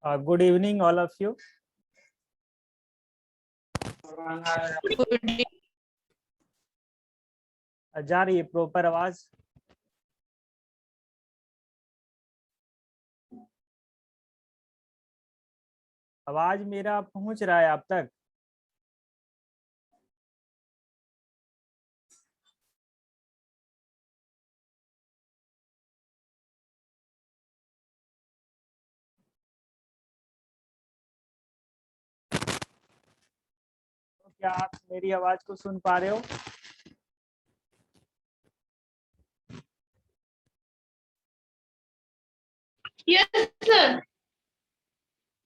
Good evening, all of you. जा रही है प्रॉपर आवाज? आवाज मेरा पहुंच रहा है आप तक? तो क्या आप मेरी आवाज को सुन पा रहे हो? Yes sir.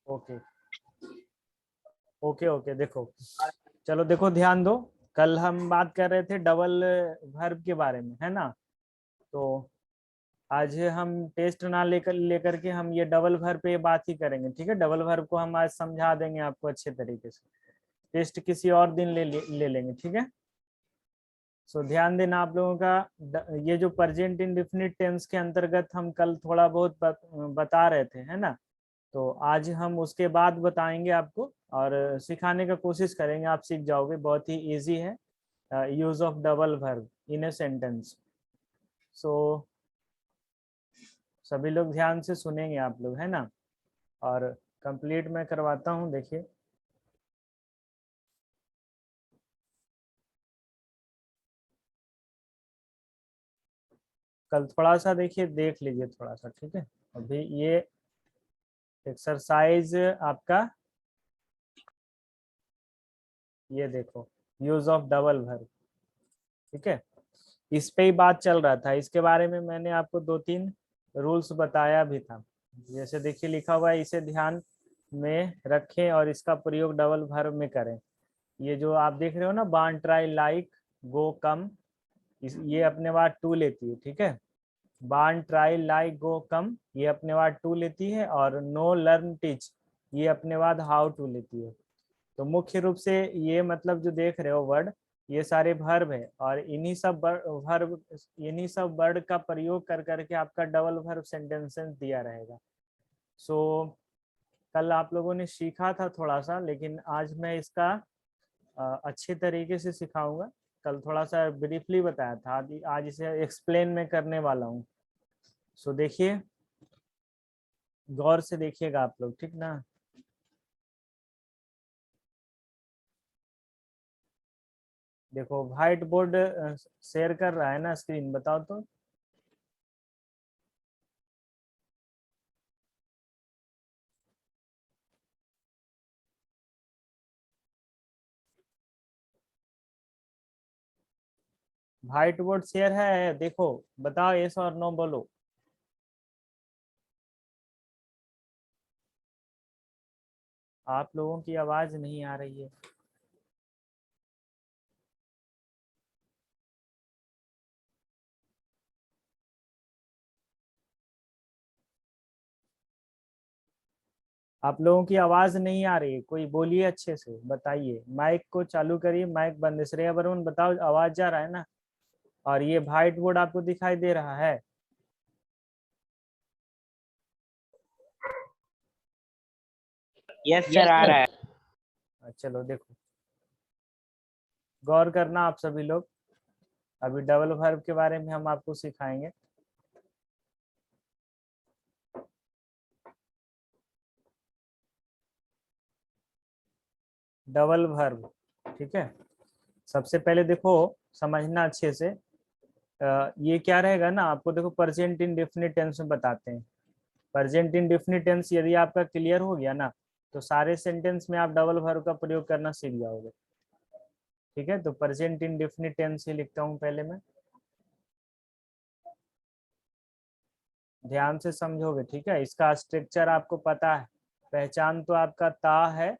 Okay okay okay, देखो चलो देखो ध्यान दो। कल हम बात कर रहे थे डबल वर्ब के बारे में, है ना? तो आज हम टेस्ट ना लेकर के हम ये डबल वर्ब पे बात ही करेंगे, ठीक है? डबल वर्ब को हम आज समझा देंगे आपको अच्छे तरीके से। टेस्ट किसी और दिन ले लेंगे, ठीक है? सो ध्यान देना आप लोगों का, ये जो प्रेजेंट इंडेफिनिट टेंस के अंतर्गत हम कल थोड़ा बहुत बता रहे थे, है ना? तो आज हम उसके बाद बताएंगे आपको और सिखाने का कोशिश करेंगे, आप सीख जाओगे। बहुत ही इजी है use of double verb in a sentence. So सभी लोग ध्यान से सुनेंगे आप लोग, है ना? और कंप्लीट मैं करवाता हूँ, देखिए। कल थोड़ा सा देखिए, देख लीजिए थोड़ा सा, ठीक है? अभी ये एक्सरसाइज आपका, ये देखो, यूज ऑफ डबल वर्ब, ठीक है? इस पे ही बात चल रहा था। इसके बारे में मैंने आपको 2-3 रूल्स बताया भी था। जैसे देखिए लिखा हुआ है, इसे ध्यान में रखें और इसका प्रयोग डबल वर्ब में करें। ये जो आप देख रहे हो ना, बान, ट्राई, लाइक, गो, कम, ये अपने बाद टू लेती है, ठीक है? बान, ट्राई, लाइक, गो, कम ये अपने बाद टू लेती है, और नो, लर्न, टीच ये अपने बाद हाउ टू लेती है। तो मुख्य रूप से ये मतलब जो देख रहे हो वर्ड, ये सारे वर्ब है, और इन्हीं सब वर्ड का प्रयोग कर करके आपका डबल वर्ब सेंटेंसेस दिया रहेगा। सो कल आप लोगों ने सीखा था थोड़ा सा, लेकिन आज मैं इसका अच्छे तरीके से सिखाऊंगा। कल थोड़ा सा ब्रीफली बताया था, आज इसे एक्सप्लेन में करने वाला हूँ। सो देखिए, गौर से देखिएगा आप लोग, ठीक ना? देखो व्हाइट बोर्ड शेयर कर रहा है ना स्क्रीन, बताओ तो। व्हाइट बोर्ड शेयर है, देखो, बताओ यस और नो बोलो। आप लोगों की आवाज नहीं आ रही है। आप लोगों की आवाज नहीं आ रही है, कोई बोलिए अच्छे से, बताइए। माइक को चालू करिए, माइक बंद है। श्रेया वरुण बताओ, आवाज जा रहा है ना? और ये व्हाइट बोर्ड आपको दिखाई दे रहा है? यस सर, आ रहा है। चलो देखो, गौर करना आप सभी लोग। अभी डबल वर्ब के बारे में हम आपको सिखाएंगे। डबल वर्ब, ठीक है? सबसे पहले देखो, समझना अच्छे से। ये क्या रहेगा ना, आपको देखो प्रेजेंट इंडेफिनिट टेंस में बताते हैं। प्रेजेंट इंडेफिनिट टेंस यदि आपका क्लियर हो गया ना, तो सारे सेंटेंस में आप डबल वर्ब का प्रयोग करना सीख जाओगे, ठीक है? तो प्रेजेंट इंडेफिनिट टेंस ही लिखता हूँ पहले मैं, ध्यान से समझोगे, ठीक है? इसका स्ट्रक्चर आपको पता है। पहचान तो आपका ता है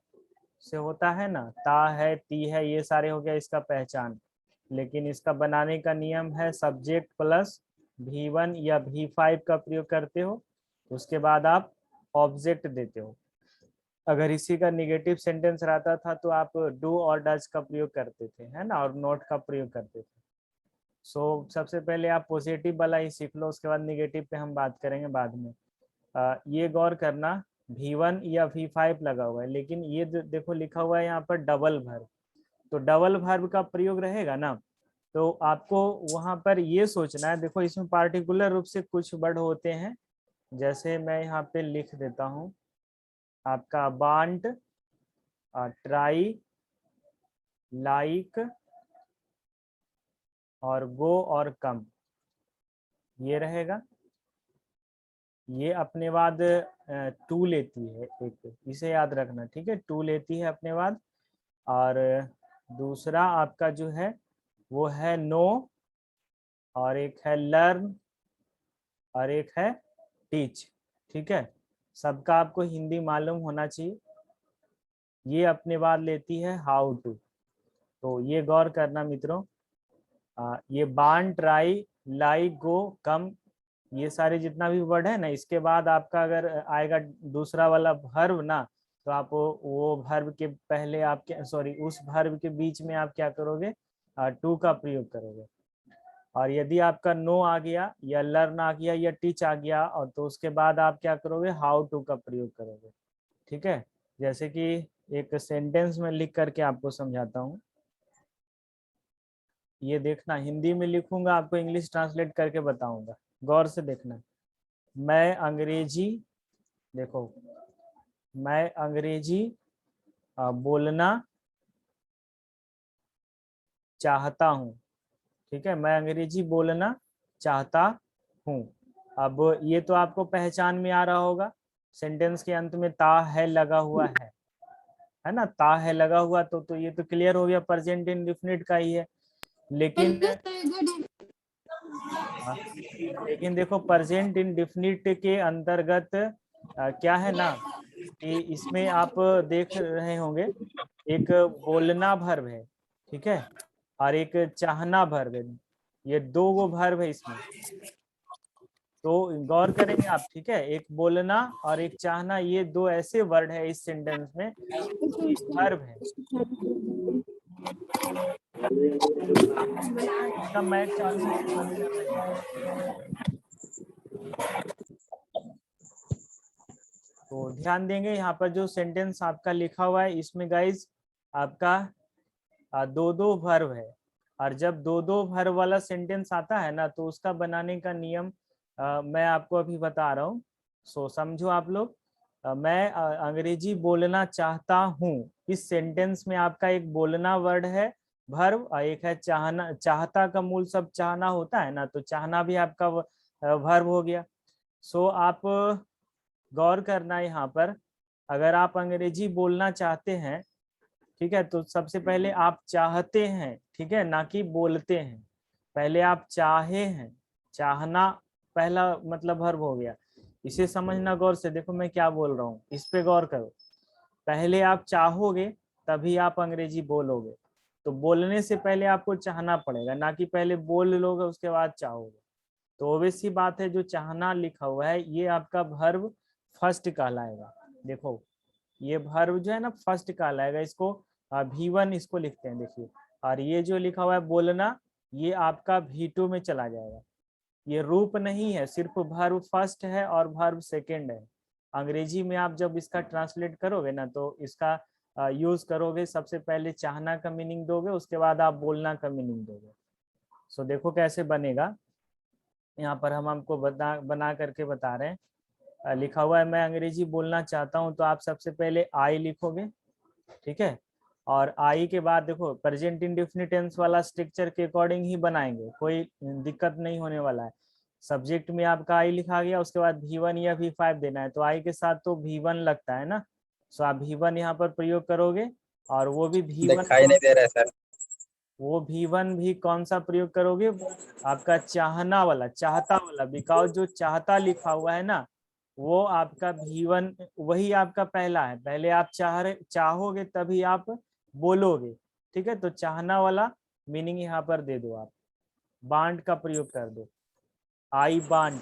से होता है ना, ता है, ती है, ये सारे हो गया इसका पहचान। लेकिन इसका बनाने का नियम है सब्जेक्ट प्लस V1 या V5 का प्रयोग करते हो, उसके बाद आप ऑब्जेक्ट देते हो। अगर इसी का निगेटिव सेंटेंस रहता था तो आप डू और डज का प्रयोग करते थे, है ना? और नॉट का प्रयोग करते थे। सो सबसे पहले आप पॉजिटिव वाला ही सीख लो, उसके बाद निगेटिव पे हम बात करेंगे बाद में। ये गौर करना, V1 या V5 लगा हुआ है, लेकिन ये देखो लिखा हुआ है यहाँ पर डबल वर्ब। तो डबल वर्ब का प्रयोग रहेगा ना, तो आपको वहां पर ये सोचना है। देखो इसमें पार्टिकुलर रूप से कुछ वर्ड होते हैं, जैसे मैं यहाँ पे लिख देता हूँ आपका वांट, ट्राई, लाइक और गो और कम, ये रहेगा। ये अपने बाद टू लेती है एक, इसे याद रखना, ठीक है, टू लेती है अपने बाद। और दूसरा आपका जो है वो है नो, और एक है लर्न, और एक है टीच। ठीक है, सबका आपको हिंदी मालूम होना चाहिए। ये अपने बाद लेती है हाउ टू। तो ये गौर करना मित्रों, ये बान, ट्राई, लाइक, गो, कम, ये सारे जितना भी वर्ड है ना, इसके बाद आपका अगर आएगा दूसरा वाला भर्व ना, तो आप वो भर्व के पहले आप क्या, सॉरी, उस भर्व के बीच में आप क्या करोगे, टू का प्रयोग करोगे। और यदि आपका नो आ गया या लर्न आ गया या टीच आ गया, और तो उसके बाद आप क्या करोगे, हाउ टू का प्रयोग करोगे। ठीक है, जैसे कि एक सेंटेंस में लिख करके आपको समझाता हूँ। ये देखना, हिंदी में लिखूंगा, आपको इंग्लिश ट्रांसलेट करके बताऊंगा, गौर से देखना। मैं अंग्रेजी, देखो, मैं अंग्रेजी बोलना चाहता हूँ। ठीक है, मैं अंग्रेजी बोलना चाहता हूँ। अब ये तो आपको पहचान में आ रहा होगा, सेंटेंस के अंत में ता है लगा हुआ है ना, ता है लगा हुआ, तो ये तो क्लियर हो गया, प्रेजेंट इंडेफिनिट का ही है। लेकिन लेकिन देखो प्रेजेंट इंडेफिनिट के अंतर्गत क्या है ना, कि इसमें आप देख रहे होंगे एक बोलना भर्व है, ठीक है, और एक चाहना भर्व है। ये दो गो भर्व है इसमें, तो गौर करेंगे आप। ठीक है, एक बोलना और एक चाहना, ये दो ऐसे वर्ड है इस सेंटेंस में, ये भर्व है। इसका मैच चालू है कि बंद कर रहे हैं? तो ध्यान देंगे यहाँ पर जो सेंटेंस आपका लिखा हुआ है, इसमें गाइज आपका दो दो भर्व है। और जब दो दो भर्व वाला सेंटेंस आता है ना, तो उसका बनाने का नियम मैं आपको अभी बता रहा हूँ। सो समझो आप लोग, मैं अंग्रेजी बोलना चाहता हूँ, इस सेंटेंस में आपका एक बोलना वर्ड है भर्व, और एक है चाहना। चाहता का मूल सब चाहना होता है ना, तो चाहना भी आपका भर्व हो गया। सो आप गौर करना यहाँ पर, अगर आप अंग्रेजी बोलना चाहते हैं, ठीक है, तो सबसे पहले आप चाहते हैं, ठीक है, ना कि बोलते हैं। पहले आप चाहे हैं, चाहना पहला मतलब वर्ब हो गया। इसे समझना गौर से, देखो मैं क्या बोल रहा हूँ, इस पे गौर करो। पहले आप चाहोगे तभी आप अंग्रेजी बोलोगे, तो बोलने से पहले आपको चाहना पड़ेगा, ना कि पहले बोल लोगे उसके बाद चाहोगे। तो ऑब्वियस सी बात है, जो चाहना लिखा हुआ है ये आपका वर्ब फर्स्ट कहलाएगा। देखो ये वर्ब जो है ना फर्स्ट कहलाएगा, इसको V1 इसको लिखते हैं, देखिए। और ये जो लिखा हुआ है बोलना, ये आपका V2 में चला जाएगा। ये रूप नहीं है, सिर्फ वर्ब फर्स्ट है और वर्ब सेकंड है। अंग्रेजी में आप जब इसका ट्रांसलेट करोगे ना, तो इसका यूज करोगे, सबसे पहले चाहना का मीनिंग दोगे, उसके बाद आप बोलना का मीनिंग दोगे। सो देखो कैसे बनेगा, यहाँ पर हम आपको बना करके बता रहे हैं। लिखा हुआ है मैं अंग्रेजी बोलना चाहता हूँ, तो आप सबसे पहले आई लिखोगे, ठीक है। और आई के बाद देखो प्रेजेंट इंडेफिनिट टेंस वाला स्ट्रक्चर के अकॉर्डिंग ही बनाएंगे, कोई दिक्कत नहीं होने वाला है। सब्जेक्ट में आपका आई लिखा गया, उसके बाद V1 या V5 देना है, तो आई के साथ तो V1 लगता है ना, सो आप V1 यहाँ पर प्रयोग करोगे। और वो भी V1 दिखाई नहीं दे रहा है सर। वो V1 भी कौन सा प्रयोग करोगे, आपका चाहना वाला, चाहता वाला, बिकॉज जो चाहता लिखा हुआ है ना, वो आपका V1 वही आपका पहला है। पहले आप चाहोगे तभी आप बोलोगे, ठीक है। तो चाहना वाला मीनिंग यहाँ पर दे दो, आप बांट का प्रयोग कर दो, आई बांट।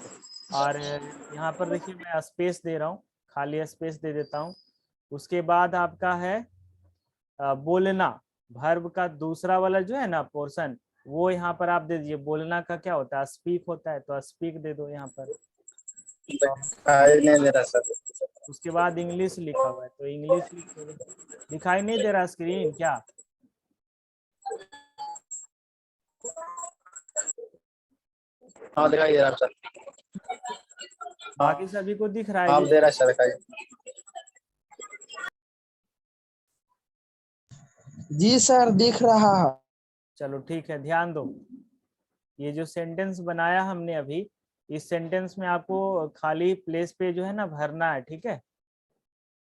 और यहाँ पर देखिए मैं स्पेस दे रहा हूँ, खाली स्पेस दे देता हूँ। उसके बाद आपका है बोलना, वर्ब का दूसरा वाला जो है ना पोर्शन, वो यहाँ पर आप दे दीजिए। बोलना का क्या होता है, स्पीक होता है, तो स्पीक दे दो यहाँ पर। दिखाई नहीं दे रहा सर। उसके बाद इंग्लिश लिखा हुआ है, तो इंग्लिश लिखोगे। दिखाई नहीं दे रहा स्क्रीन क्या? हाँ दिखाई दे रहा सर। बाकी सभी को दिख रहा है हाँ जो? दे रहा सर दिखाई। जी सर दिख रहा है। चलो ठीक है, ध्यान दो। ये जो सेंटेंस बनाया हमने अभी, इस सेंटेंस में आपको खाली प्लेस पे जो है ना भरना है, ठीक है?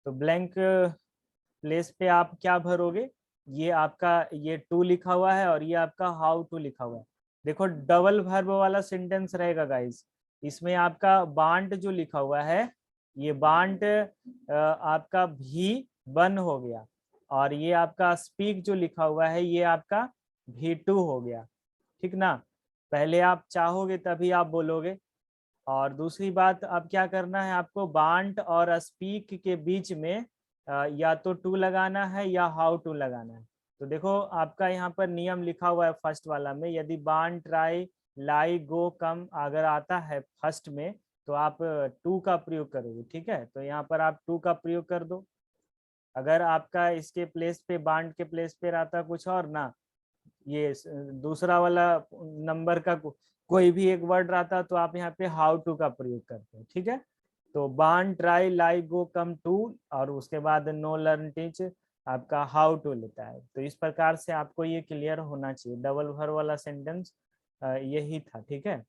तो ब्लैंक प्लेस पे आप क्या भरोगे? ये आपका ये टू लिखा हुआ है और ये आपका हाउ टू लिखा हुआ है। देखो डबल वर्ब वाला सेंटेंस रहेगा गाइस। इसमें आपका बांट जो लिखा हुआ है, ये बांट आपका भी वन हो गया, और ये आपका स्पीक जो लिखा हुआ है ये आपका भी टू हो गया, ठीक ना? पहले आप चाहोगे तभी आप बोलोगे। और दूसरी बात, अब क्या करना है आपको, बांट और स्पीक के बीच में या तो टू लगाना है या हाउ टू लगाना है। तो देखो आपका यहाँ पर नियम लिखा हुआ है फर्स्ट वाला में, यदि बांट, ट्राई, लाई, गो, कम अगर आता है फर्स्ट में तो आप टू का प्रयोग करोगे, ठीक है? तो यहाँ पर आप टू का प्रयोग कर दो। अगर आपका इसके प्लेस पे, बांट के प्लेस पे रहता कुछ और ना, ये दूसरा वाला नंबर का कोई भी एक वर्ड रहता तो आप यहाँ पे हाउ टू का प्रयोग करते हैं, ठीक है? तो बान, try, lie, go, come, to, और उसके बाद नो, लर्न, टीच आपका हाउ टू लेता है। तो इस प्रकार से आपको ये क्लियर होना चाहिए। डबल वर्ब वाला सेंटेंस यही था, ठीक है?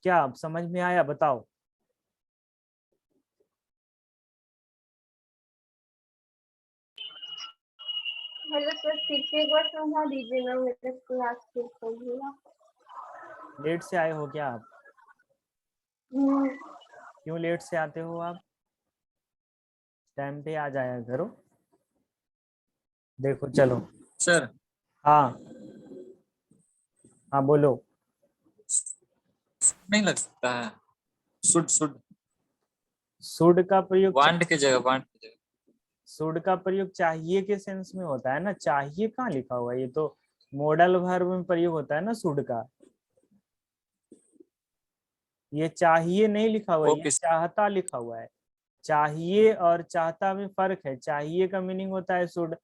क्या समझ में आया बताओ? हेलो सर, फिर से एक बार समझा दीजिएगा, मेरे क्लास फिर खोल दिया। लेट से आए हो क्या आप? हम्म, क्यों लेट से आते हो आप? टाइम पे आ जाया करो। देखो चलो। सर हाँ हाँ बोलो। नहीं लग सकता है। शुड शुड शुड का प्रयोग, वांट की जगह, वांट की जगह। शुड का प्रयोग चाहिए के सेंस में होता है ना। चाहिए कहाँ लिखा हुआ है? ये तो मॉडल वर्ब में प्रयोग होता है ना शुड का। ये चाहिए नहीं लिखा हुआ है, ये ओके चाहता लिखा हुआ है। चाहिए और चाहता में फर्क है। चाहिए का मीनिंग होता है शुड,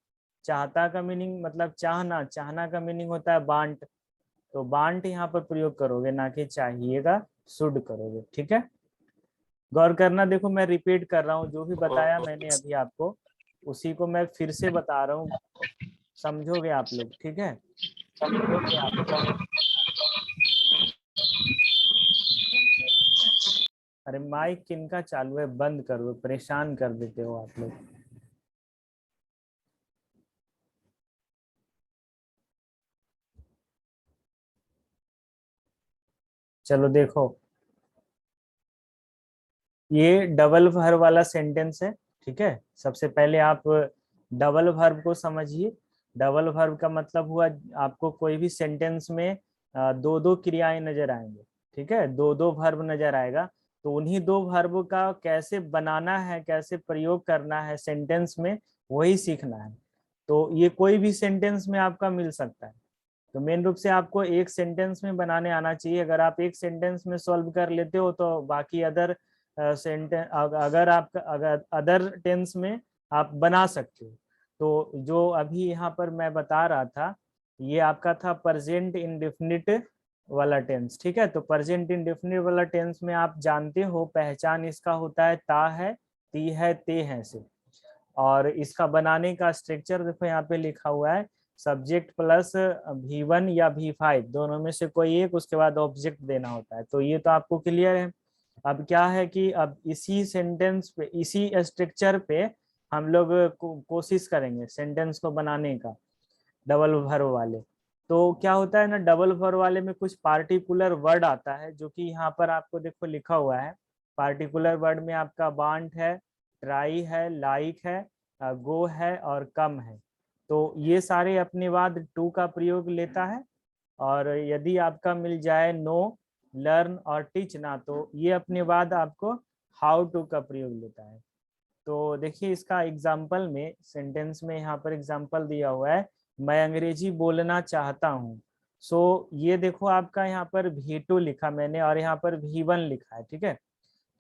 चाहता का मीनिंग मतलब चाहना, चाहना का मीनिंग होता है बांट। तो बांट यहाँ पर प्रयोग करोगे, ना कि चाहिए का शुड करोगे, ठीक है? गौर करना। देखो मैं रिपीट कर रहा हूँ, जो भी बताया मैंने अभी आपको उसी को मैं फिर से बता रहा हूँ, समझोगे आप लोग, ठीक है? अरे माइक किनका चालू है? बंद करो, परेशान कर देते हो आप लोग। चलो देखो, ये डबल वर्ब वाला सेंटेंस है, ठीक है? सबसे पहले आप डबल वर्ब को समझिए। डबल वर्ब का मतलब हुआ आपको कोई भी सेंटेंस में दो दो क्रियाएं नजर आएंगे, ठीक है? दो दो वर्ब नजर आएगा, तो उन्हीं दो वर्ब का कैसे बनाना है, कैसे प्रयोग करना है सेंटेंस में, वही सीखना है। तो ये कोई भी सेंटेंस में आपका मिल सकता है। तो मेन रूप से आपको एक सेंटेंस में बनाने आना चाहिए। अगर आप एक सेंटेंस में सॉल्व कर लेते हो तो बाकी अदर सेंटेंस, अगर आप अगर अदर टेंस में आप बना सकते हो। तो जो अभी यहाँ पर मैं बता रहा था, ये आपका था प्रेजेंट इंडेफिनिट वाला टेंस, ठीक है? तो प्रेजेंट इंडेफिनिट वाला टेंस में आप जानते हो पहचान इसका होता है ता है, ती है, ते है से। और इसका बनाने का स्ट्रक्चर देखो यहाँ पे लिखा हुआ है, सब्जेक्ट प्लस V1 या V5 दोनों में से कोई एक, उसके बाद ऑब्जेक्ट देना होता है। तो ये तो आपको क्लियर है। अब क्या है कि अब इसी सेंटेंस पे, इसी स्ट्रक्चर पे हम लोग कोशिश करेंगे सेंटेंस को बनाने का डबल वर्ब वाले। तो क्या होता है ना, डबल वर्ब वाले में कुछ पार्टिकुलर वर्ड आता है, जो कि यहाँ पर आपको देखो लिखा हुआ है। पार्टिकुलर वर्ड में आपका वांट है, ट्राई है, लाइक है, गो है और कम है। तो ये सारे अपने बाद टू का प्रयोग लेता है। और यदि आपका मिल जाए नो, लर्न और टीच ना, तो ये अपने बाद आपको हाउ टू का प्रयोग लेता है। तो देखिए इसका एग्जाम्पल में, सेंटेंस में यहाँ पर एग्जाम्पल दिया हुआ है, मैं अंग्रेजी बोलना चाहता हूँ। सो ये देखो आपका यहाँ पर V2 लिखा मैंने और यहाँ पर V1 लिखा है, ठीक है।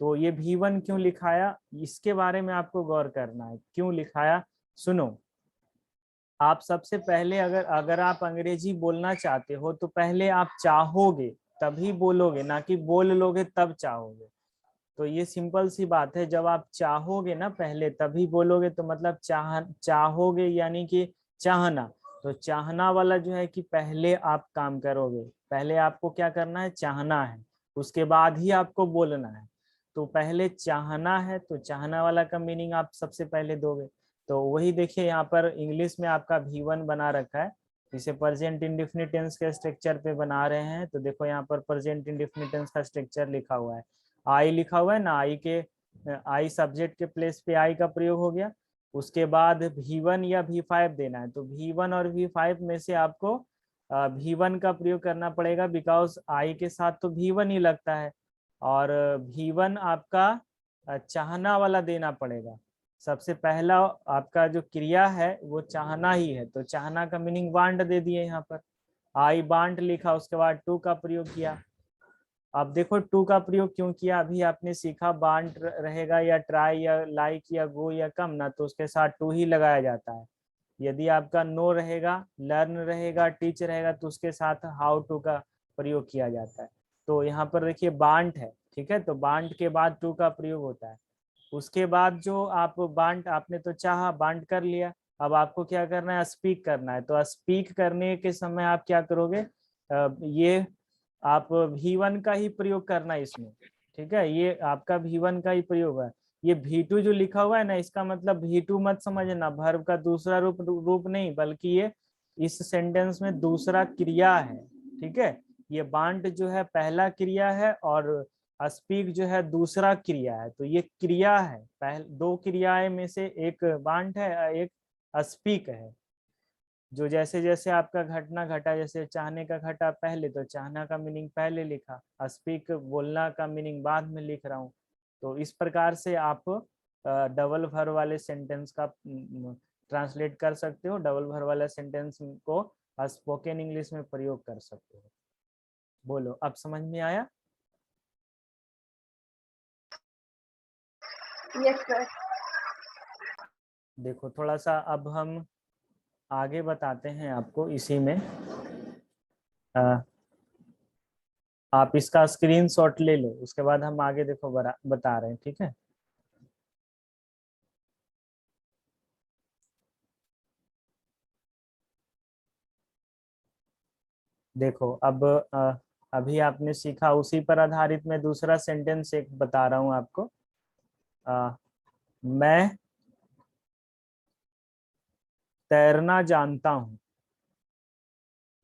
तो ये V1 क्यों लिखाया, इसके बारे में आपको गौर करना है, क्यों लिखाया। सुनो, आप सबसे पहले अगर आप अंग्रेजी बोलना चाहते हो तो पहले आप चाहोगे तभी बोलोगे, ना कि बोल लोगे तब चाहोगे। तो ये सिंपल सी बात है, जब आप चाहोगे ना पहले तभी बोलोगे, तो मतलब चाहोगे यानी कि चाहना। तो चाहना वाला जो है कि पहले आप काम करोगे, पहले आपको क्या करना है, चाहना है, उसके बाद ही आपको बोलना है। तो पहले चाहना है तो चाहना वाला का मीनिंग आप सबसे पहले दोगे। तो वही देखिए यहाँ पर इंग्लिश में आपका V1 बना रखा है, इसे प्रेजेंट इंडेफिनिट टेंस के स्ट्रक्चर पे बना रहे हैं। तो देखो यहाँ पर प्रेजेंट इंडेफिनिट टेंस का स्ट्रक्चर लिखा हुआ है, आई लिखा हुआ है ना, आई सब्जेक्ट के प्लेस पे आई का प्रयोग हो गया। उसके बाद V1 या V5 देना है, तो V1 और V5 में से आपको V1 का प्रयोग करना पड़ेगा, बिकॉज आई के साथ तो V1 ही लगता है। और V1 आपका चाहना वाला देना पड़ेगा। सबसे पहला आपका जो क्रिया है वो चाहना ही है, तो चाहना का मीनिंग वांट दे दिए यहाँ पर, आई वांट लिखा, उसके बाद टू का प्रयोग किया। अब देखो टू का प्रयोग क्यों किया, अभी आपने सीखा वांट रहेगा या ट्राई या लाइक या गो या कम ना, तो उसके साथ टू ही लगाया जाता है। यदि आपका नो रहेगा, लर्न रहेगा, टीच रहेगा, तो उसके साथ हाउ टू का प्रयोग किया जाता है। तो यहाँ पर देखिए बांट है, ठीक है, तो बांट के बाद टू का प्रयोग होता है। उसके बाद जो आप बांट, आपने तो चाहा, बांट कर लिया, अब आपको क्या करना है, स्पीक करना है। तो स्पीक करने के समय आप क्या करोगे, ये आप V1 का ही प्रयोग करना है इसमें, ठीक है, ये आपका V1 का ही प्रयोग है। ये V2 जो लिखा हुआ है ना, इसका मतलब V2 मत समझना, वर्ब का दूसरा रूप नहीं, बल्कि ये इस सेंटेंस में दूसरा क्रिया है, ठीक है। ये बांट जो है पहला क्रिया है और स्पीक जो है दूसरा क्रिया है। तो ये क्रिया है, दो क्रियाएं में से एक बांट है, एक स्पीक है। जो जैसे जैसे आपका घटना घटा, जैसे चाहने का घटा पहले, तो चाहना का मीनिंग पहले लिखा, स्पीक बोलना का मीनिंग बाद में लिख रहा हूँ। तो इस प्रकार से आप डबल भर वाले सेंटेंस का ट्रांसलेट कर सकते हो, डबल भर वाला सेंटेंस को स्पोकन इंग्लिश में प्रयोग कर सकते हो। बोलो, अब समझ में आया। Yes sir. देखो थोड़ा सा अब हम आगे बताते हैं आपको इसी में। आप इसका स्क्रीनशॉट ले लो, उसके बाद हम आगे देखो बता रहे हैं, ठीक है। देखो अब अभी आपने सीखा, उसी पर आधारित मैं दूसरा सेंटेंस एक बता रहा हूं आपको। मैं तैरना जानता हूं,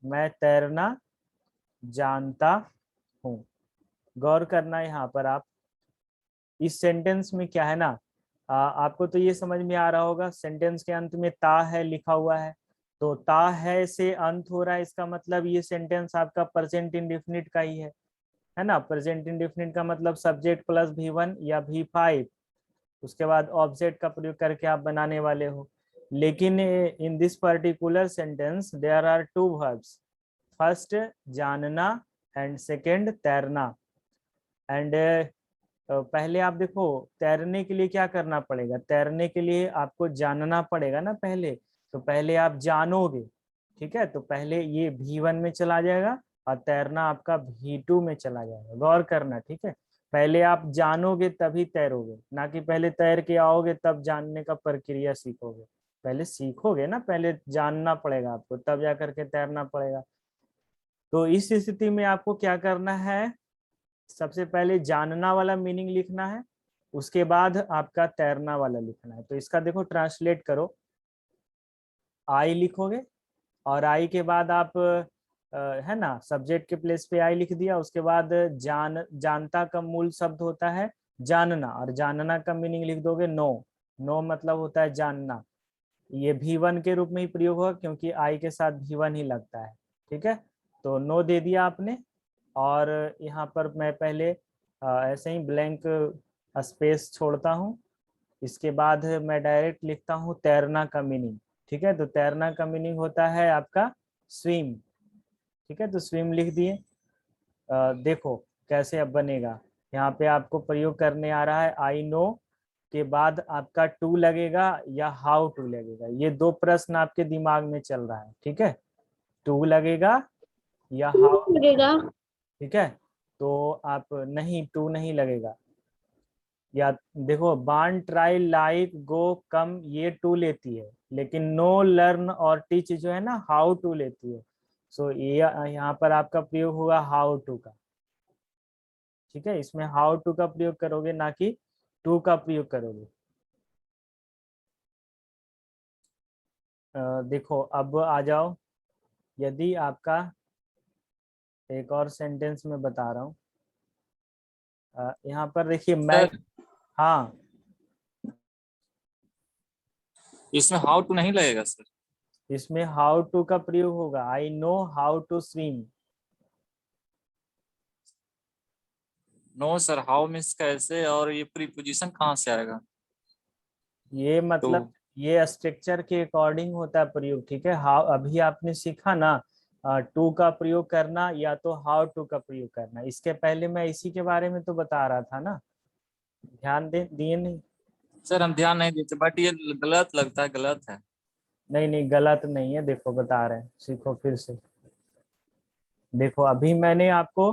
मैं तैरना जानता हूं। गौर करना यहाँ पर आप, इस सेंटेंस में क्या है ना, आपको तो ये समझ में आ रहा होगा, सेंटेंस के अंत में ता है लिखा हुआ है, तो ता है से अंत हो रहा है, इसका मतलब ये सेंटेंस आपका प्रेजेंट इंडेफिनिट का ही है ना। प्रेजेंट इंडेफिनिट का मतलब सब्जेक्ट प्लस V1 या V5, उसके बाद ऑब्जेक्ट का प्रयोग करके आप बनाने वाले हो। लेकिन in this particular sentence there are two verbs, first जानना एंड सेकेंड तैरना। एंड पहले आप देखो, तैरने के लिए क्या करना पड़ेगा, तैरने के लिए आपको जानना पड़ेगा ना पहले, तो पहले आप जानोगे, ठीक है, तो पहले ये V1 में चला जाएगा और तैरना आपका V2 में चला जाएगा। गौर करना, ठीक है, पहले आप जानोगे तभी तैरोगे, ना कि पहले तैर के आओगे तब जानने का प्रक्रिया सीखोगे। पहले सीखोगे ना, पहले जानना पड़ेगा आपको, तब जा करके तैरना पड़ेगा। तो इस स्थिति में आपको क्या करना है, सबसे पहले जानना वाला मीनिंग लिखना है, उसके बाद आपका तैरना वाला लिखना है। तो इसका देखो ट्रांसलेट करो, आई लिखोगे और आई के बाद आप है ना, सब्जेक्ट के प्लेस पे आई लिख दिया, उसके बाद जानता का मूल शब्द होता है जानना, और जानना का मीनिंग लिख दोगे नो। नो मतलब होता है जानना, ये V1 के रूप में ही प्रयोग होगा क्योंकि आई के साथ V1 ही लगता है, ठीक है। तो नो दे दिया आपने, और यहाँ पर मैं पहले ऐसे ही ब्लैंक स्पेस छोड़ता हूँ, इसके बाद मैं डायरेक्ट लिखता हूँ तैरना का मीनिंग, ठीक है। तो तैरना का मीनिंग होता है आपका स्विम, ठीक है, तो स्विम लिख दिए। देखो कैसे अब बनेगा। यहाँ पे आपको प्रयोग करने आ रहा है आई नो के बाद आपका टू लगेगा या हाउ टू लगेगा। ये दो प्रश्न आपके दिमाग में चल रहा है, ठीक है, टू लगेगा या हाउ लगेगा। ठीक है, तो आप नहीं, टू नहीं लगेगा। या देखो बान ट्राई लाइक गो कम ये टू लेती है, लेकिन नो लर्न और टीच जो है ना हाउ टू लेती है। सो ये यहाँ पर आपका प्रयोग होगा हाउ टू का। ठीक है, इसमें हाउ टू का प्रयोग करोगे ना कि टू का प्रयोग करोगे। देखो अब आ जाओ, यदि आपका एक और सेंटेंस में बता रहा हूँ। यहाँ पर देखिए मैं, सर हाँ इसमें हाउ टू नहीं लगेगा सर। इसमें हाउ टू का प्रयोग होगा। I know how to swim. No sir, how means कैसे, और ये प्रीपोजिशन कहाँ से आएगा? ये तो मतलब ये स्ट्रक्चर के अकॉर्डिंग होता है प्रयोग। ठीक है, हाउ अभी आपने सीखा ना टू का प्रयोग करना या तो हाउ टू का प्रयोग करना। इसके पहले मैं इसी के बारे में तो बता रहा था ना, ध्यान दे दिए नहीं? सर हम ध्यान नहीं देते, बट ये गलत लगता है, गलत है। नहीं नहीं गलत नहीं है, देखो बता रहे हैं, सीखो फिर से। देखो अभी मैंने आपको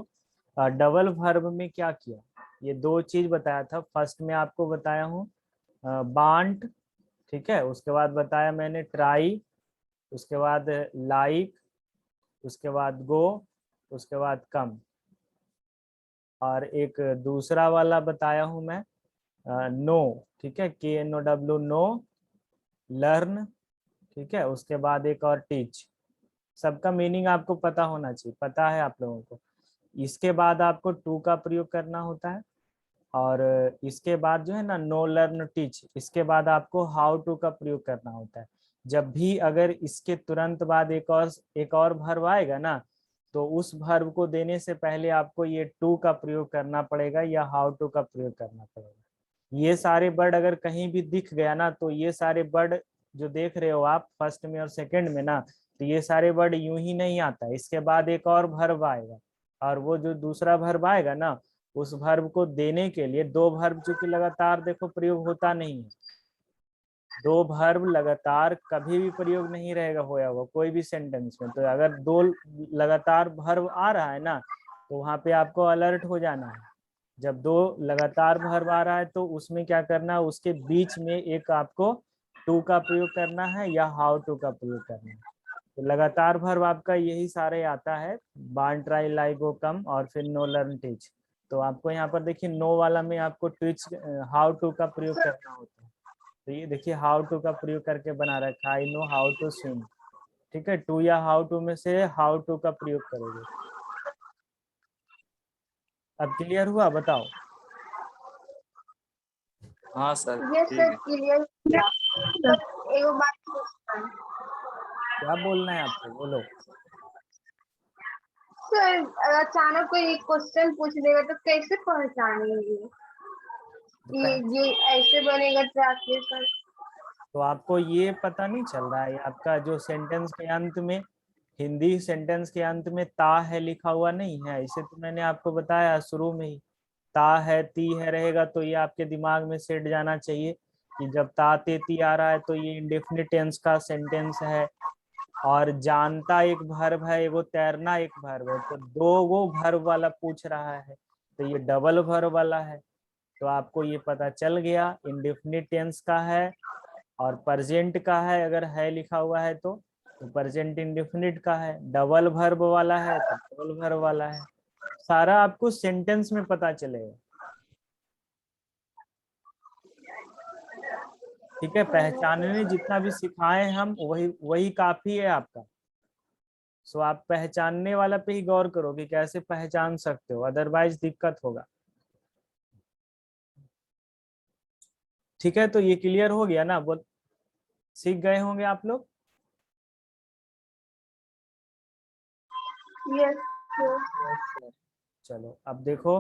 डबल वर्ब में क्या किया, ये दो चीज बताया था। फर्स्ट में आपको बताया हूँ बांट, ठीक है, उसके बाद बताया मैंने ट्राई, उसके बाद लाइक, उसके बाद गो, उसके बाद कम। और एक दूसरा वाला बताया हूं मैं नो, ठीक है, KNOW नो, लर्न, ठीक है, उसके बाद एक और टीच। सबका मीनिंग आपको पता होना चाहिए, पता है आप लोगों को। इसके बाद आपको टू का प्रयोग करना होता है, और इसके बाद जो है ना नो लर्न टीच, इसके बाद आपको हाउ टू का प्रयोग करना होता है। जब भी अगर इसके तुरंत बाद एक और वर्ब आएगा ना, तो उस वर्ब को देने से पहले आपको ये टू का प्रयोग करना पड़ेगा या हाउ टू का प्रयोग करना पड़ेगा। ये सारे वर्ड अगर कहीं भी दिख गया ना, तो ये सारे वर्ड जो देख रहे हो आप फर्स्ट में और सेकंड में ना, तो ये सारे वर्ड यूं ही नहीं आता है, इसके बाद एक और वर्ब आएगा। और वो जो दूसरा वर्ब आएगा ना, उस वर्ब को देने के लिए दो वर्ब चूंकि लगातार देखो प्रयोग होता नहीं है, दो वर्ब लगातार कभी भी प्रयोग नहीं रहेगा होया हुआ कोई भी सेंटेंस में। तो अगर दो लगातार वर्ब आ रहा है ना, तो वहां पे आपको अलर्ट हो जाना है। जब दो लगातार वर्ब आ रहा है तो उसमें क्या करना है, उसके बीच में एक आपको टू का प्रयोग करना है या हाउ टू का प्रयोग करना है। तो लगातार वर्ब आपका यही सारे आता है, बान ट्राई लाइक गो कम और फिर नो लर्न टीच। तो आपको यहाँ पर देखिए नो वाला में आपको टीच हाउ टू का प्रयोग करना होता है। तो ये देखिए हाउ टू का प्रयोग करके बना रखा है, I know how to swim. ठीक है, टू या हाउ टू में से हाउ टू का प्रयोग करोगे। अब क्लियर हुआ, बताओ। हाँ सर ये ठीक सर है। क्लियर। एगो बात पूछना है। क्या बोलना है आपको, बोलो। सर अचानक कोई एक क्वेश्चन पूछ देगा तो कैसे पहचानेंगे ये ऐसे बनेगा ट्रांसलेशन? तो आपको ये पता नहीं चल रहा है, आपका जो सेंटेंस के अंत में, हिंदी सेंटेंस के अंत में ता है लिखा हुआ नहीं है? इसे तो मैंने आपको बताया शुरू में ही, ता है ती है रहेगा, तो ये आपके दिमाग में सेट जाना चाहिए कि जब ता ते ती आ रहा है तो ये इंडेफिनिट टेंस का सेंटेंस है। और जानता एक वर्ब है, एगो तैरना एक वर्ब है, तो दो वो वर्ब वाला पूछ रहा है, तो ये डबल वर्ब वाला है। तो आपको ये पता चल गया इंडेफिनिट टेंस का है और प्रेजेंट का है, अगर है लिखा हुआ है तो प्रेजेंट इंडेफिनिट का है, डबल वर्ब वाला है तो डबल वर्ब वाला है। सारा आपको सेंटेंस में पता चलेगा। ठीक है, पहचानने जितना भी सिखाए हम वही वही काफी है आपका। सो आप पहचानने वाला पे ही गौर करो कि कैसे पहचान सकते हो, अदरवाइज दिक्कत होगा। ठीक है, तो ये क्लियर हो गया ना, बोल सीख गए होंगे आप लोग। यस चलो अब देखो,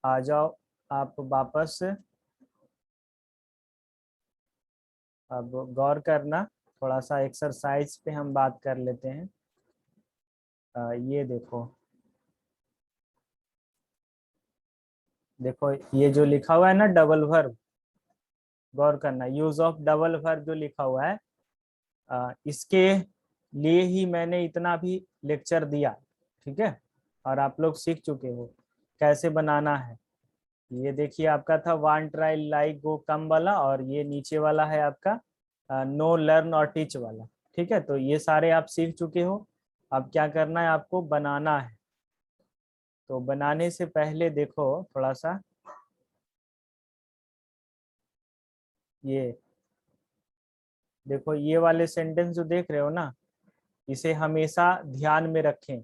आ जाओ आप वापस। अब गौर करना, थोड़ा सा एक्सरसाइज पे हम बात कर लेते हैं। ये देखो, देखो ये जो लिखा हुआ है ना डबल वर्ब, गौर करना, यूज ऑफ डबल वर्ब जो लिखा हुआ है, इसके लिए ही मैंने इतना भी लेक्चर दिया, ठीक है। और आप लोग सीख चुके हो कैसे बनाना है। ये देखिए आपका था वांट, ट्राई, लाइक, गो, कम वाला, और ये नीचे वाला है आपका नो, लर्न और टीच वाला, ठीक है। तो ये सारे आप सीख चुके हो। अब क्या करना है, आपको बनाना है। तो बनाने से पहले देखो थोड़ा सा, ये देखो ये वाले सेंटेंस जो देख रहे हो ना, इसे हमेशा ध्यान में रखें,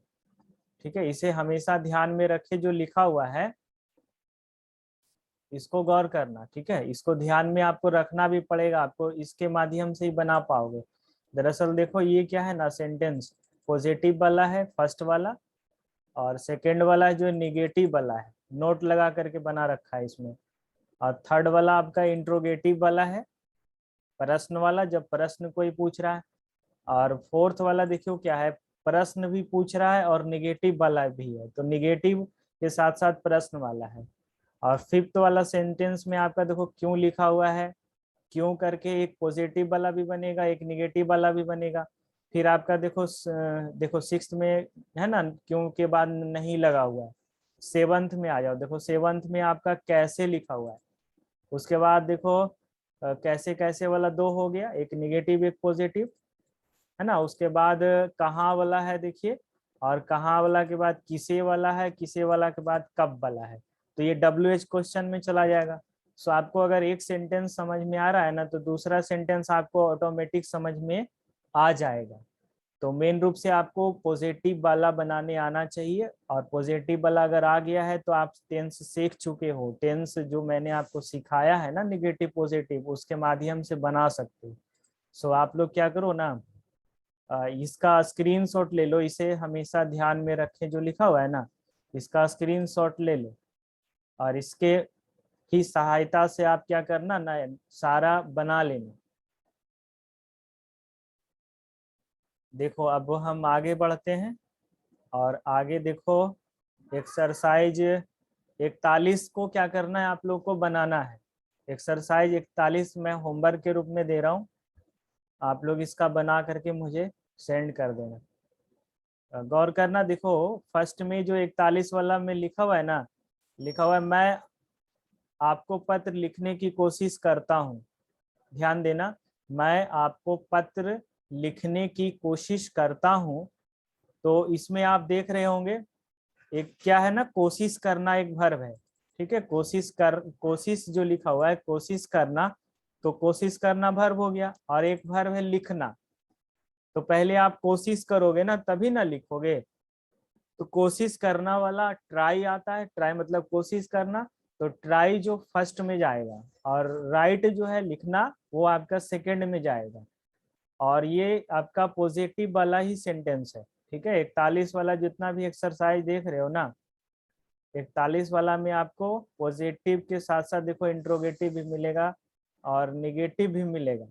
ठीक है। इसे हमेशा ध्यान में रखें, जो लिखा हुआ है इसको गौर करना, ठीक है। इसको ध्यान में आपको रखना भी पड़ेगा, आपको इसके माध्यम से ही बना पाओगे। दरअसल देखो ये क्या है ना, सेंटेंस पॉजिटिव वाला है फर्स्ट वाला, और सेकंड वाला जो निगेटिव वाला है, नोट लगा करके बना रखा है इसमें। और थर्ड वाला आपका इंट्रोगेटिव वाला है, प्रश्न वाला, जब प्रश्न कोई पूछ रहा है। और फोर्थ वाला देखियो क्या है, प्रश्न भी पूछ रहा है और निगेटिव वाला भी है, तो निगेटिव के साथ साथ प्रश्न वाला है। और फिफ्थ वाला सेंटेंस में आपका देखो क्यों लिखा हुआ है, क्यों करके एक पॉजिटिव वाला भी बनेगा, एक निगेटिव वाला भी बनेगा। फिर आपका देखो देखो सिक्स्थ में है ना, क्यों के बाद नहीं लगा हुआ है। सेवंथ में आ जाओ, देखो सेवंथ में आपका कैसे लिखा हुआ है। उसके बाद देखो कैसे कैसे वाला दो हो गया, एक निगेटिव एक पॉजिटिव, है ना। उसके बाद कहाँ वाला है देखिए, और कहाँ वाला के बाद किसे वाला है, किसे वाला के बाद कब वाला है। तो ये WH क्वेश्चन में चला जाएगा। सो आपको अगर एक सेंटेंस समझ में आ रहा है ना, तो दूसरा सेंटेंस आपको ऑटोमेटिक समझ में आ जाएगा। तो मेन रूप से आपको पॉजिटिव वाला बनाने आना चाहिए, और पॉजिटिव वाला अगर आ गया है तो आप टेंस सीख चुके हो। टेंस जो मैंने आपको सिखाया है ना, निगेटिव पॉजिटिव, उसके माध्यम से बना सकते हो। सो आप लोग क्या करो ना, इसका स्क्रीनशॉट ले लो, इसे हमेशा ध्यान में रखें, जो लिखा हुआ है ना इसका स्क्रीनशॉट ले लो, और इसके ही सहायता से आप क्या करना ना, सारा बना लेना। देखो अब हम आगे बढ़ते हैं, और आगे देखो एक्सरसाइज 41 को क्या करना है, आप लोग को बनाना है। एक्सरसाइज 41 मैं होमवर्क के रूप में दे रहा हूँ, आप लोग इसका बना करके मुझे सेंड कर देना। गौर करना, देखो फर्स्ट में जो 41 वाला में लिखा हुआ है ना, लिखा हुआ है मैं आपको पत्र लिखने की कोशिश करता हूँ। ध्यान देना, मैं आपको पत्र लिखने की कोशिश करता हूँ। तो इसमें आप देख रहे होंगे एक क्या है ना, कोशिश करना एक वर्ब है, ठीक है। कोशिश जो लिखा हुआ है कोशिश करना, तो कोशिश करना वर्ब हो गया, और एक वर्ब है लिखना। तो पहले आप कोशिश करोगे ना तभी ना लिखोगे। तो कोशिश करना वाला ट्राई आता है, ट्राई मतलब कोशिश करना, तो ट्राई जो फर्स्ट में जाएगा, और राइट जो है लिखना वो आपका सेकंड में जाएगा। और ये आपका पॉजिटिव वाला ही सेंटेंस है, ठीक है। 41 वाला जितना भी एक्सरसाइज देख रहे हो ना, 41 वाला में आपको पॉजिटिव के साथ साथ देखो इंट्रोगेटिव भी मिलेगा और निगेटिव भी मिलेगा।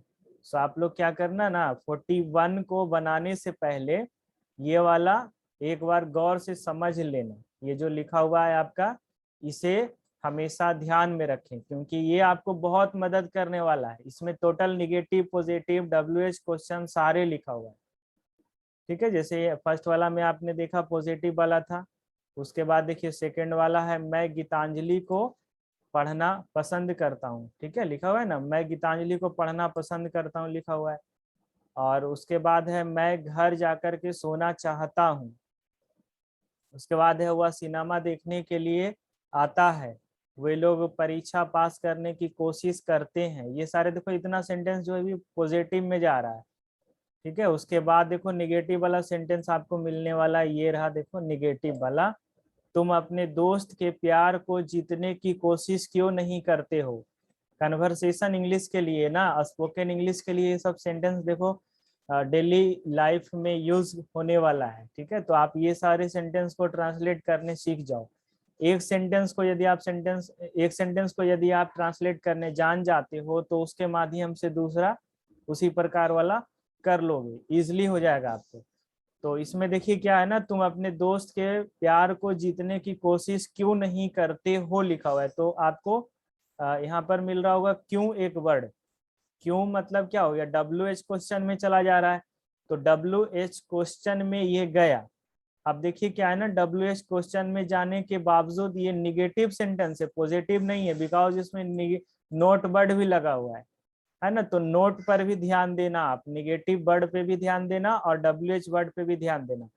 सो आप लोग क्या करना ना, 41 को बनाने से पहले ये वाला एक बार गौर से समझ लेना। ये जो लिखा हुआ है आपका, इसे हमेशा ध्यान में रखें, क्योंकि ये आपको बहुत मदद करने वाला है। इसमें total negative positive WH question सारे लिखा हुआ है, ठीक है। जैसे फर्स्ट वाला में आपने देखा पॉजिटिव वाला था, उसके बाद देखिए सेकंड वाला है मैं गीतांजलि को पढ़ना पसंद करता हूँ, ठीक है। लिखा हुआ है ना, मैं गीतांजलि को पढ़ना पसंद करता हूँ, लिखा हुआ है। और उसके बाद है मैं घर जाकर के सोना चाहता हूँ। उसके बाद है वह सिनेमा देखने के लिए आता है, वे लोग परीक्षा पास करने की कोशिश करते हैं। ये सारे देखो इतना सेंटेंस जो है भी पॉजिटिव में जा रहा है, ठीक है। उसके बाद देखो निगेटिव वाला सेंटेंस आपको मिलने वाला ये रहा, देखो निगेटिव वाला, तुम अपने दोस्त के प्यार को जीतने की कोशिश क्यों नहीं करते हो। कन्वर्सेशन इंग्लिश के लिए ना, स्पोकन इंग्लिश के लिए ये सब सेंटेंस देखो डेली लाइफ में यूज होने वाला है, ठीक है। तो आप ये सारे सेंटेंस को ट्रांसलेट करने सीख जाओ। एक सेंटेंस को यदि आप ट्रांसलेट करने जान जाते हो, तो उसके माध्यम से दूसरा उसी प्रकार वाला कर लोगे, इजिली हो जाएगा आपको। तो इसमें देखिए क्या है ना, तुम अपने दोस्त के प्यार को जीतने की कोशिश क्यों नहीं करते हो लिखा हुआ है। तो आपको यहाँ पर मिल रहा होगा क्यों एक वर्ड। क्यों मतलब क्या हो गया, WH क्वेश्चन में चला जा रहा है, तो WH क्वेश्चन में ये गया। अब देखिए क्या है ना, WH क्वेश्चन में जाने के बावजूद ये निगेटिव सेंटेंस है, पॉजिटिव नहीं है, बिकॉज इसमें नोट वर्ड भी लगा हुआ है ना। तो नोट पर भी ध्यान देना, आप निगेटिव वर्ड पे भी ध्यान देना और WH वर्ड पे भी ध्यान देना।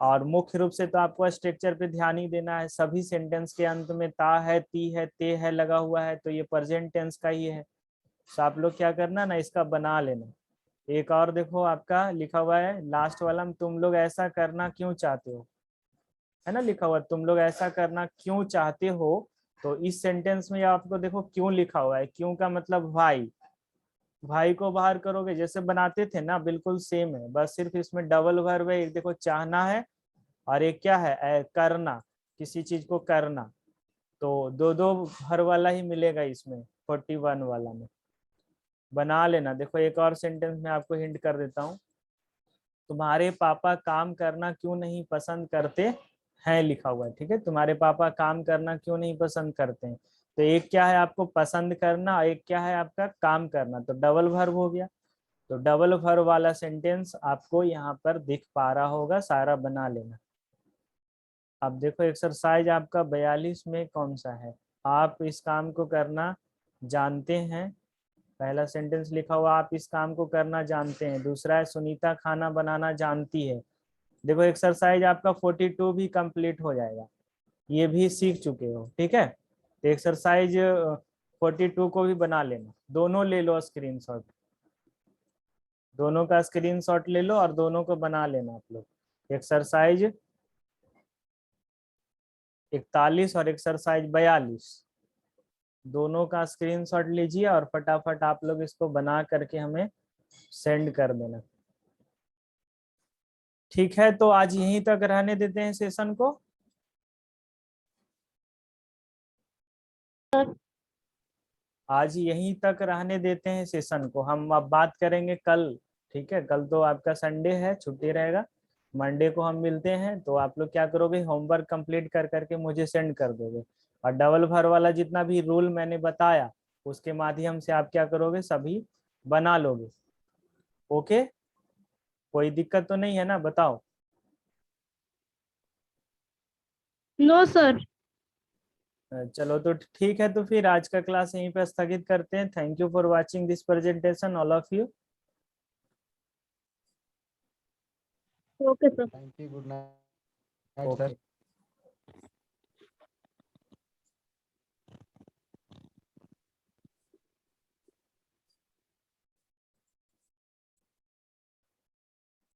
और मुख्य रूप से तो आपको स्ट्रक्चर पे ध्यान ही देना है। सभी सेंटेंस के अंत में ता है, ती है, ते है लगा हुआ है, तो ये प्रेजेंट टेंस का ही है। तो आप लोग क्या करना ना, इसका बना लेना। एक और देखो आपका लिखा हुआ है लास्ट वाला में, तुम लोग ऐसा करना क्यों चाहते हो, है ना लिखा हुआ, तुम लोग ऐसा करना क्यों चाहते हो। तो इस सेंटेंस में आपको देखो क्यों लिखा हुआ है, क्यों का मतलब भाई। भाई को बाहर करोगे जैसे बनाते थे ना, बिल्कुल सेम है, बस सिर्फ इसमें डबल वर्ब है। एक देखो चाहना है और एक क्या है करना, किसी चीज को करना। तो दो दो भर वाला ही मिलेगा इसमें 41 वाला में। बना लेना। देखो एक और सेंटेंस में आपको हिंट कर देता हूँ, तुम्हारे पापा काम करना क्यों नहीं पसंद करते हैं लिखा हुआ है। ठीक है, तुम्हारे पापा काम करना क्यों नहीं पसंद करते हैं। तो एक क्या है आपको पसंद करना, एक क्या है आपका काम करना, तो डबल वर्ब हो गया। तो डबल वर्ब वाला सेंटेंस आपको यहाँ पर दिख पा रहा होगा, सारा बना लेना। अब देखो एक्सरसाइज आपका 42 में कौन सा है, आप इस काम को करना जानते हैं। पहला सेंटेंस लिखा हुआ आप इस काम को करना जानते हैं। दूसरा है सुनीता खाना बनाना जानती है। देखो एक्सरसाइज आपका 42 भी कंप्लीट हो जाएगा, ये भी सीख चुके हो। ठीक है, तो एक्सरसाइज 42 को भी बना लेना। दोनों ले लो स्क्रीनशॉट, दोनों का स्क्रीनशॉट ले लो और दोनों को बना लेना आप लोग। एक्सरसाइज 41 और एक्सरसाइज 42 दोनों का स्क्रीनशॉट लीजिए और फटाफट आप लोग इसको बना करके हमें सेंड कर देना। ठीक है, तो आज यहीं तक रहने देते हैं सेशन को। आज यहीं तक रहने देते हैं सेशन को, हम अब बात करेंगे कल। ठीक है, कल तो आपका संडे है, छुट्टी रहेगा। मंडे को हम मिलते हैं। तो आप लोग क्या करोगे, होमवर्क कंप्लीट कर करके मुझे सेंड कर दोगे। और डबल भर वाला जितना भी रूल मैंने बताया उसके माध्यम से आप क्या करोगे, सभी बना लोगे। ओके, कोई दिक्कत तो नहीं है ना, बताओ। No sir. चलो तो ठीक है, तो फिर आज का क्लास यहीं पे स्थगित करते हैं। Thank you for watching this presentation all of you. Okay sir. Thank you, good night sir. Okay.